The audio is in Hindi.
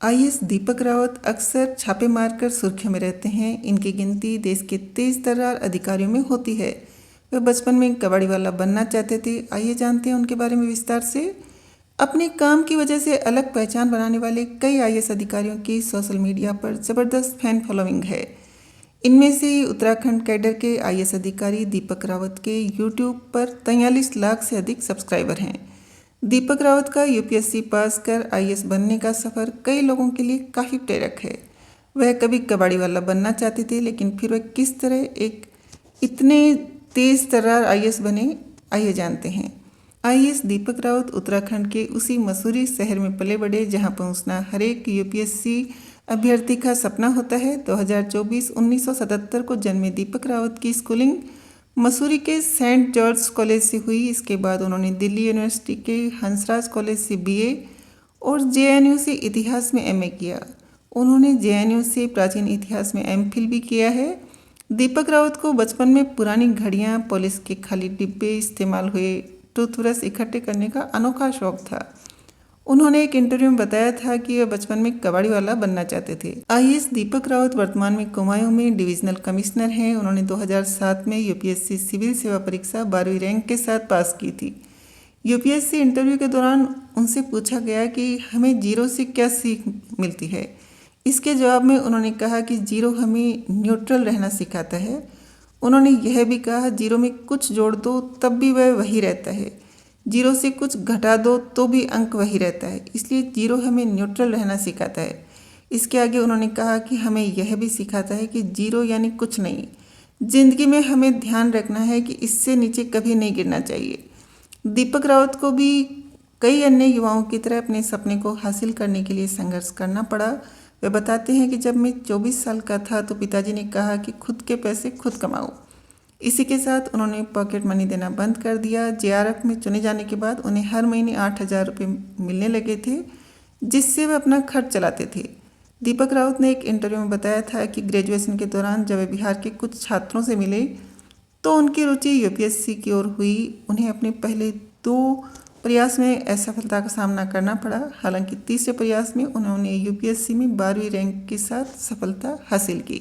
आईएएस दीपक रावत अक्सर छापे मारकर सुर्खियों में रहते हैं। इनकी गिनती देश के तेज तर्रार अधिकारियों में होती है। वे बचपन में कबाड़ी वाला बनना चाहते थे। आइए जानते हैं उनके बारे में विस्तार से। अपने काम की वजह से अलग पहचान बनाने वाले कई आईएएस अधिकारियों की सोशल मीडिया पर ज़बरदस्त फैन फॉलोइंग है। इनमें से उत्तराखंड कैडर के आईएएस अधिकारी दीपक रावत के यूट्यूब पर 43 लाख से अधिक सब्सक्राइबर हैं। दीपक रावत का यूपीएससी पास कर आईएएस बनने का सफ़र कई लोगों के लिए काफ़ी प्रेरक है। वह कभी कबाड़ी वाला बनना चाहते थे, लेकिन फिर वह किस तरह एक इतने तेज तर्रार आईएएस बने, आइए जानते हैं। आईएएस दीपक रावत उत्तराखंड के उसी मसूरी शहर में पले बढ़े जहां पहुंचना हर एक यूपीएससी अभ्यर्थी का सपना होता है। 2024 1977 को जन्मे दीपक रावत की स्कूलिंग मसूरी के सेंट जॉर्ज कॉलेज से हुई। इसके बाद उन्होंने दिल्ली यूनिवर्सिटी के हंसराज कॉलेज से बीए और जेएनयू से इतिहास में एमए किया। उन्होंने जेएनयू से प्राचीन इतिहास में एमफिल भी किया है। दीपक रावत को बचपन में पुरानी घड़ियां, पुलिस के खाली डिब्बे, इस्तेमाल हुए टूथब्रश इकट्ठे करने का अनोखा शौक था। उन्होंने एक इंटरव्यू में बताया था कि वह बचपन में कबाड़ी वाला बनना चाहते थे। आईएएस दीपक रावत वर्तमान में कुमाऊं में डिविजनल कमिश्नर हैं। उन्होंने 2007 में यूपीएससी सिविल सेवा परीक्षा 12वीं रैंक के साथ पास की थी। यूपीएससी इंटरव्यू के दौरान उनसे पूछा गया कि हमें जीरो से क्या सीख मिलती है। इसके जवाब में उन्होंने कहा कि जीरो हमें न्यूट्रल रहना सिखाता है। उन्होंने यह भी कहा, जीरो में कुछ जोड़ दो तब भी वह वही रहता है, जीरो से कुछ घटा दो तो भी अंक वही रहता है, इसलिए जीरो हमें न्यूट्रल रहना सिखाता है। इसके आगे उन्होंने कहा कि हमें यह भी सिखाता है कि जीरो यानी कुछ नहीं। जिंदगी में हमें ध्यान रखना है कि इससे नीचे कभी नहीं गिरना चाहिए। दीपक रावत को भी कई अन्य युवाओं की तरह अपने सपने को हासिल करने के लिए संघर्ष करना पड़ा। वे बताते हैं कि जब मैं 24 साल का था तो पिताजी ने कहा कि खुद के पैसे खुद कमाओ। इसी के साथ उन्होंने पॉकेट मनी देना बंद कर दिया। जेआरएफ में चुने जाने के बाद उन्हें हर महीने 8,000 रुपये मिलने लगे थे, जिससे वे अपना खर्च चलाते थे। दीपक रावत ने एक इंटरव्यू में बताया था कि ग्रेजुएशन के दौरान जब वे बिहार के कुछ छात्रों से मिले तो उनकी रुचि यूपीएससी की ओर हुई। उन्हें अपने पहले 2 प्रयास में असफलता का सामना करना पड़ा। हालांकि तीसरे प्रयास में उन्होंने यूपीएससी में 12वीं रैंक के साथ सफलता हासिल की।